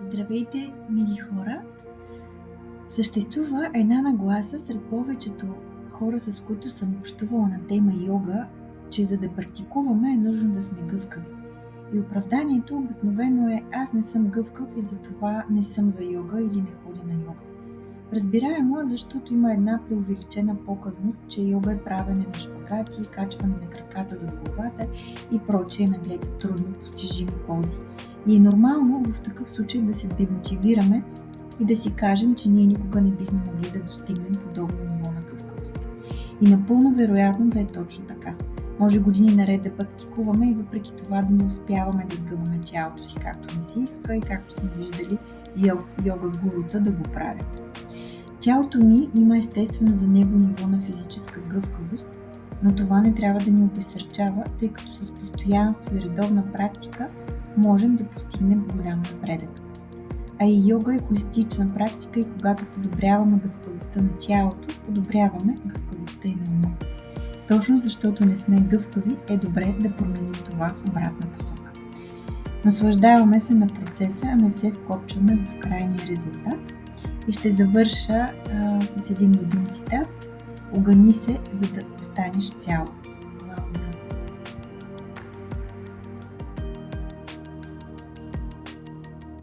Здравейте, мили хора! Съществува една нагласа сред повечето хора, с които съм общувала на тема йога, че за да практикуваме е нужно да сме гъвкави. И оправданието обикновено е: аз не съм гъвкав и затова не съм за йога или не ходя на йога. Разбираемо е, защото има една преувеличена показност, че йога е правене на шпагати, качване на краката зад главата и прочие нагледи трудно постижими пози. И е нормално в такъв случай да се демотивираме и да си кажем, че ние никога не бихме могли да достигнем подобно ниво на гъвкавост. И напълно вероятно да е точно така. Може години наред да практикуваме и въпреки това да не успяваме да сгъваме тялото си както не си иска и както сме виждали йога гурута да го правят. Тялото ни има естествено за него ниво на физическа гъвкавост, но това не трябва да ни обезсърчава, тъй като с постоянство и редовна практика можем да постигнем голям напредък. А и йога е холистична практика и когато подобряваме гъвкавостта на тялото, подобряваме гъвкавостта и на ума. Точно защото не сме гъвкави, е добре да променим това в обратна посока. Наслаждаваме се на процеса, а не се вкопчваме в крайния резултат. И ще завърша с един любим цитат: огъни се, за да останеш цял.